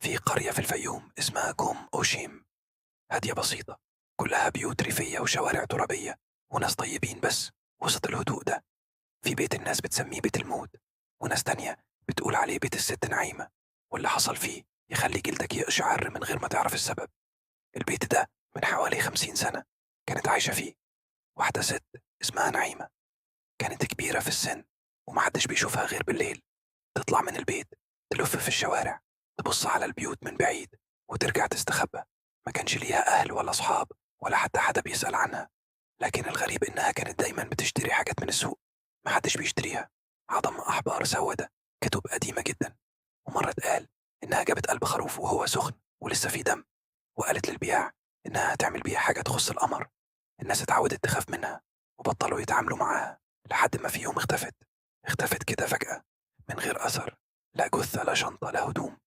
في قرية في الفيوم اسمها كوم أوشيم، هادية بسيطة، كلها بيوت ريفية وشوارع ترابية وناس طيبين. بس وسط الهدوء ده في بيت الناس بتسميه بيت الموت، وناس تانية بتقول عليه بيت الست نعيمة. واللي حصل فيه يخلي جلدك يقشعر من غير ما تعرف السبب. البيت ده من حوالي 50 سنة كانت عايشة فيه واحدة ست اسمها نعيمة. كانت كبيرة في السن ومحدش بيشوفها غير بالليل. تطلع من البيت، تلف في الشوارع، تبص على البيوت من بعيد وترجع تستخبى. ما كانش ليها أهل ولا أصحاب ولا حتى حدا بيسأل عنها. لكن الغريب إنها كانت دايما بتشتري حاجات من السوق محدش بيشتريها: عظم أحبار سودة، كتب قديمة جدا. ومرة اتقال إنها جابت قلب خروف وهو سخن ولسه فيه دم، وقالت للبياع إنها هتعمل بيه حاجة تخص القمر. الناس اتعودت تخاف منها وبطلوا يتعاملوا معاها لحد ما في يوم اختفت كده فجأة من غير أثر. لا جثة لا شنطة لا هدوم.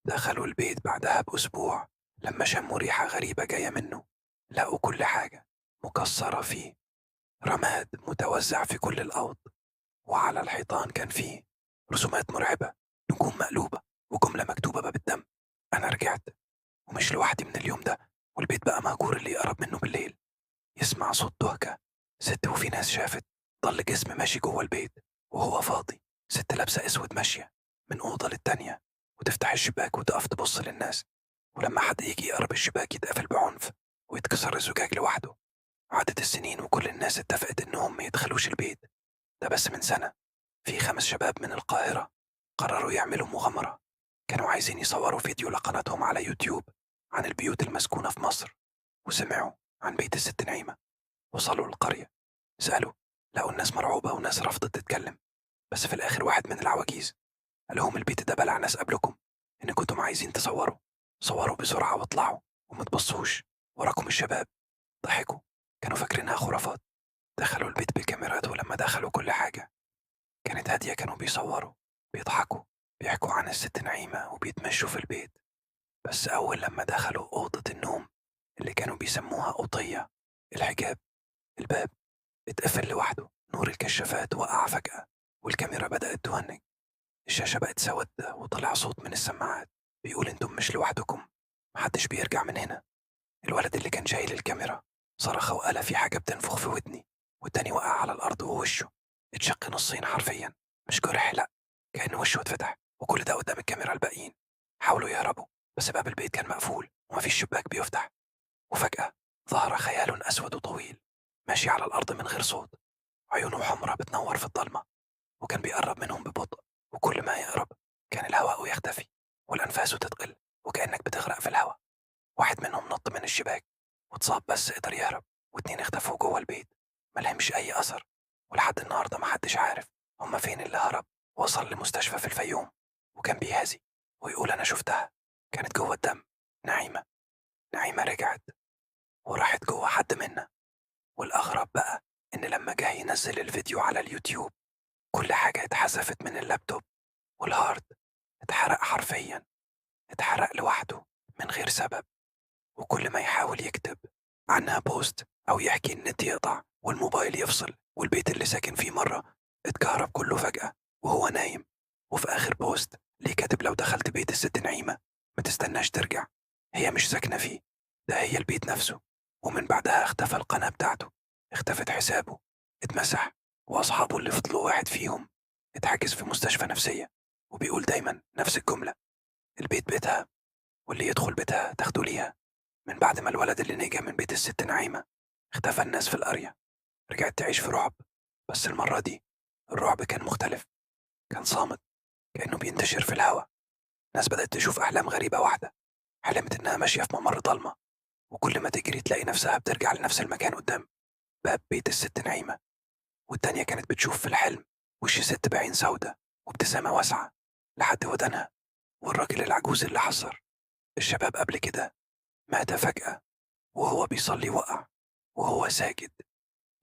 دخلوا البيت بعدها بأسبوع لما شموا ريحة غريبة جاية منه. لقوا كل حاجة مكسرة فيه، رماد متوزع في كل الأوض، وعلى الحيطان كان فيه رسومات مرعبة، نجوم مقلوبة وجملة مكتوبة بالدم: أنا رجعت ومش لوحدي من اليوم ده. والبيت بقى مهجور، اللي يقرب منه بالليل يسمع صوت دهكة ست. وفي ناس شافت ضل جسم ماشي جوه البيت وهو فاضي، ست لابسة اسود ماشية من أوضة للتانية وتفتح الشباك وتقف تبص للناس. ولما حد يجي يقرب الشباك يتقفل بعنف ويتكسر الزجاج لوحده. عدت السنين وكل الناس اتفقت انهم ما يدخلوش البيت ده. بس من سنة في 5 شباب من القاهرة قرروا يعملوا مغامرة. كانوا عايزين يصوروا فيديو لقناتهم على يوتيوب عن البيوت المسكونة في مصر. وسمعوا عن بيت الست نعيمة. وصلوا القرية، سألوا، لقوا الناس مرعوبة وناس رفضت تتكلم. بس في الآخر واحد من العواجيز قال لهم: البيت ده بلع ناس قبلكم، إن كنتم عايزين تصوروا صوروا بسرعة واطلعوا وما تبصوش وراكم. الشباب ضحكوا، كانوا فاكرينها خرافات. دخلوا البيت بالكاميرات، ولما دخلوا كل حاجة كانت هادية. كانوا بيصوروا، بيضحكوا، بيحكوا عن الست نعيمة وبيتمشوا في البيت. بس أول لما دخلوا أوضة النوم اللي كانوا بيسموها أوضية، الحجاب، الباب اتقفل لوحده. نور الكشافات وقع فجأة والكاميرا بدأت تهنج. الشاشة بقت سودة وطلع صوت من السماعات بيقول: انتم مش لوحدكم، محدش بيرجع من هنا. الولد اللي كان شايل الكاميرا صرخ وقال: في حاجة بتنفخ في ودني. والتاني وقع على الأرض ووشه اتشق نصين حرفيا، مش جرح لأ، كأن وشه اتفتح. وكل ده قدام الكاميرا. الباقيين حاولوا يهربوا بس باب البيت كان مقفول ومفيش شباك بيفتح. وفجأة ظهر خيال أسود وطويل ماشي على الأرض من غير صوت، عيونه حمرا بتنور في الضلمة. وكان بيقرب منهم ببطء، وكل ما يقرب كان الهواء يختفي والأنفاس تتقل وكأنك بتغرق في الهواء. واحد منهم نط من الشباك واتصاب بس قدر يهرب، واتنين اختفوا جوه البيت ملهمش أي أثر. ولحد النهاردة محدش عارف هما فين. اللي هرب وصل لمستشفى في الفيوم وكان بيهزي ويقول: أنا شفتها، كانت جوه الدم. نعيمة، نعيمة رجعت وراحت جوه حد منا. والأغرب بقى إن لما جه ينزل الفيديو على اليوتيوب كل حاجة اتحذفت من اللابتوب، والهارد اتحرق حرفيا، اتحرق لوحده من غير سبب. وكل ما يحاول يكتب عنها بوست أو يحكي النت يقطع والموبايل يفصل. والبيت اللي ساكن فيه مرة اتكهرب كله فجأة وهو نايم. وفي آخر بوست ليه كاتب: لو دخلت بيت الست نعيمة ما تستناش ترجع، هي مش ساكنة فيه، ده هي البيت نفسه. ومن بعدها اختفى القناة بتاعته، اختفت حسابه، اتمسح. وأصحابه اللي فضلوا واحد فيهم اتحجز في مستشفى نفسية وبيقول دايما نفس الجملة: البيت بيتها، واللي يدخل بيتها تاخده ليها. من بعد ما الولد اللي نجا من بيت الست نعيمة اختفى، الناس في القرية رجعت تعيش في رعب. بس المرة دي الرعب كان مختلف، كان صامت، كأنه بينتشر في الهواء. ناس بدأت تشوف أحلام غريبة. واحدة حلمت إنها ماشية في ممر ضلمة، وكل ما تجري تلاقي نفسها بترجع لنفس المكان قدام باب بيت الست نعيمة. والتانية كانت بتشوف في الحلم وش ست بعين سودة وابتسامة واسعة لحد ودانها. والراجل العجوز اللي حصر الشباب قبل كده مات فجأة وهو بيصلي، وقع وهو ساجد،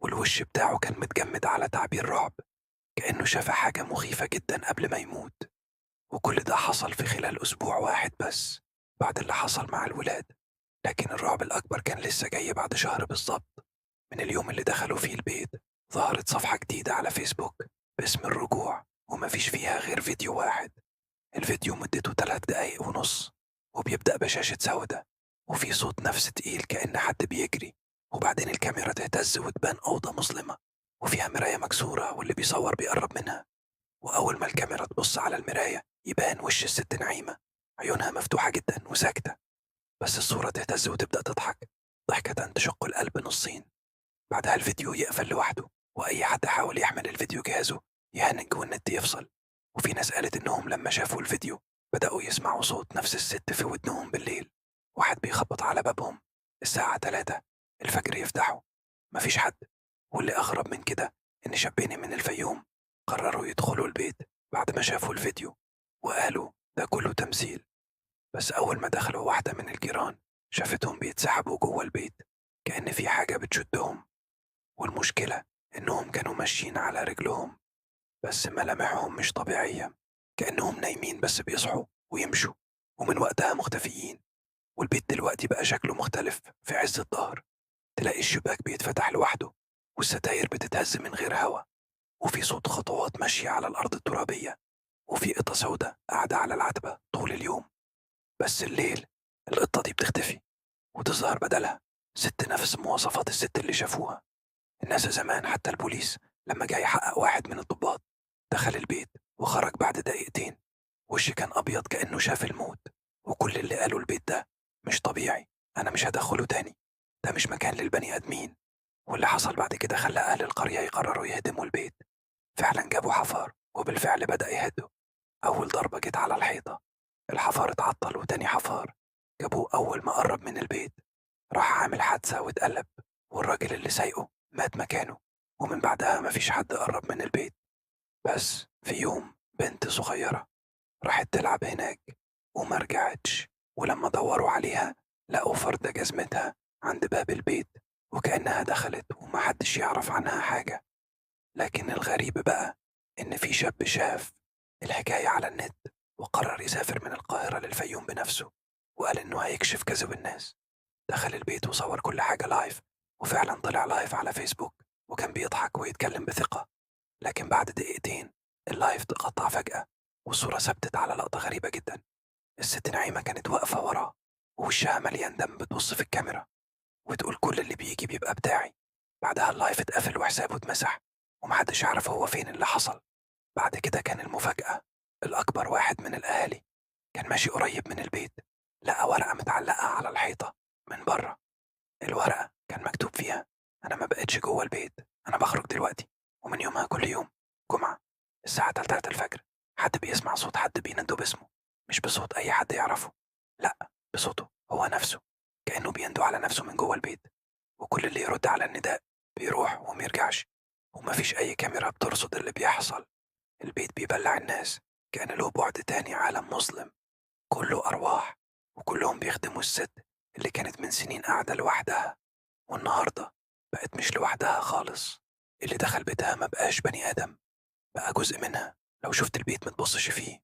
والوش بتاعه كان متجمد على تعبير رعب، كأنه شاف حاجة مخيفة جدا قبل ما يموت. وكل ده حصل في خلال أسبوع واحد بس بعد اللي حصل مع الولاد. لكن الرعب الأكبر كان لسه جاي بعد شهر بالظبط من اليوم اللي دخلوا فيه البيت. ظهرت صفحة جديدة على فيسبوك باسم الرجوع، ومفيش فيها غير فيديو واحد. الفيديو مدته 3 دقايق ونص، وبيبدأ بشاشة سودة وفي صوت نفس تقيل كأن حد بيجري، وبعدين الكاميرا تهتز وتبان أوضة مظلمة وفيها مراية مكسورة واللي بيصور بيقرب منها. وأول ما الكاميرا تبص على المراية يبان وش الست نعيمة، عيونها مفتوحة جدا وساكتة، بس الصورة تهتز وتبدأ تضحك ضحكة تشق القلب نصين. بعدها الفيديو يقفل لوحده، وأي حد حاول يحمل الفيديو جهازه يهنج والنت يفصل. وفي ناس قالت إنهم لما شافوا الفيديو بدأوا يسمعوا صوت نفس الست في ودنهم بالليل، واحد بيخبط على بابهم الساعة 3 الفجر يفتحوا، مفيش حد. واللي أغرب من كده إن شابين من الفيوم قرروا يدخلوا البيت بعد ما شافوا الفيديو وقالوا ده كله تمثيل. بس أول ما دخلوا واحدة من الجيران شافتهم بيتسحبوا جوه البيت كأن في حاجة بتشدهم، والمشكلة إنهم كانوا ماشيين على رجلهم بس ملامحهم مش طبيعية، كأنهم نايمين بس بيصحوا ويمشوا ومن وقتها مختفيين. والبيت دلوقتي بقى شكله مختلف، في عز الظهر تلاقي الشباك بيتفتح لوحده والستاير بتتهز من غير هوا، وفي صوت خطوات ماشية على الأرض الترابية، وفي قطة سودة قاعدة على العتبة طول اليوم. بس الليل القطة دي بتختفي وتظهر بدلها ست نفس مواصفات الست اللي شافوها. الناس زمان حتى البوليس لما جاي يحقق واحد من الضباط دخل البيت وخرج بعد دقيقتين، وش كان أبيض كأنه شاف الموت. وكل اللي قالوا البيت ده مش طبيعي، أنا مش هدخله تاني، ده مش مكان للبني آدمين. واللي حصل بعد كده خلى أهل القرية يقرروا يهدموا البيت. فعلا جابوا حفار وبالفعل بدأ يهدوا. أول ضربة جت على الحيطة، الحفار اتعطل، وتاني حفار جابوه أول ما قرب من البيت راح عامل حادثة واتقلب، والراجل اللي سايقه مات مكانه. ومن بعدها مفيش حد قرب من البيت. بس في يوم بنت صغيرة راحت تلعب هناك وما رجعتش، ولما دوروا عليها لقوا فردة جزمتها عند باب البيت وكأنها دخلت ومحدش يعرف عنها حاجة. لكن الغريب بقى إن في شاب شاف الحكاية على النت وقرر يسافر من القاهرة للفيوم بنفسه، وقال إنه هيكشف كذب الناس. دخل البيت وصور كل حاجة لايف، وفعلا طلع لايف على فيسبوك وكان بيضحك ويتكلم بثقة. لكن بعد دقيقتين اللايف تقطع فجأة، والصورة ثبتت على لقطة غريبة جدا. الست نعيمة كانت واقفة وراه ووشها مليان دم بتبص في الكاميرا وتقول كل اللي بيجي بيبقى بتاعي. بعدها اللايف اتقفل وحسابه اتمسح ومحدش يعرف هو فين اللي حصل. بعد كده كان المفاجأة الأكبر، واحد من الأهالي كان ماشي قريب من البيت لقى ورقة متعلقة على الحيطة من بره. الورقة كان مكتوب فيها أنا ما بقتش جوه البيت، أنا بخرج دلوقتي، ومن يومها كل يوم جمعة الساعة 3 الفجر حد بيسمع صوت حد بينده باسمه، مش بصوت أي حد يعرفه، لأ، بصوته هو نفسه، كأنه بيندو على نفسه من جوه البيت. وكل اللي يرد على النداء بيروح وميرجعش، ومفيش أي كاميرا بترصد اللي بيحصل. البيت بيبلع الناس كأن له بعد تاني، عالم مظلم كله أرواح، وكلهم بيخدموا الست اللي كانت من سنين قاعدة لوحدها والنهاردة بقت مش لوحدها خالص. اللي دخل بيتها ما بقاش بني آدم، بقى جزء منها. لو شفت البيت ما تبصش فيه،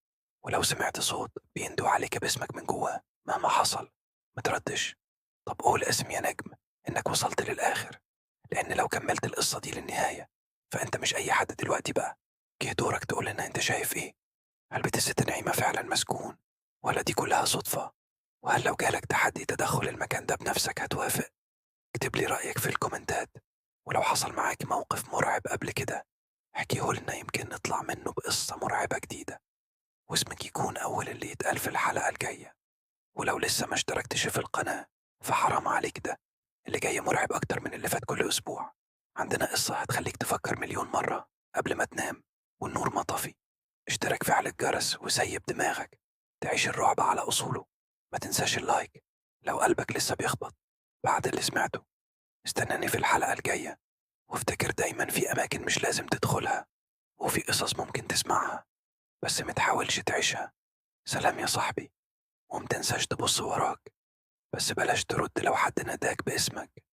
ولو سمعت صوت بيندو عليك باسمك من جوه مهما حصل ما تردش. طب قول اسم يا نجم إنك وصلت للآخر، لأن لو كملت القصة دي للنهاية فأنت مش أي حد دلوقتي بقى. جه دورك تقول لنا أنت شايف إيه. هل بيت الست نعيمة فعلا مسكون ولا دي كلها صدفة؟ وهل لو جالك تحدي تدخل المكان ده بنفسك هتوافق؟ اكتب لي رأيك في الكومنتات، ولو حصل معاك موقف مرعب قبل كده احكيه لنا يمكن نطلع منه بقصة مرعبة جديدة واسمك يكون أول اللي يتقال في الحلقة الجاية. ولو لسه ما اشتركتش في القناة فحرام عليك، ده اللي جاي مرعب أكتر من اللي فات كل أسبوع. عندنا قصة هتخليك تفكر مليون مرة قبل ما تنام والنور مطفي. اشترك فعل الجرس وسيب دماغك تعيش الرعب على أصوله. ما تنساش اللايك لو قلبك لسه بيخبط بعد اللي سمعته. استناني في الحلقة الجاية، وافتكر دايما في أماكن مش لازم تدخلها، وفي قصص ممكن تسمعها بس متحاولش تعيشها. سلام يا صاحبي، ومتنساش تبص وراك، بس بلاش ترد لو حد ناداك باسمك.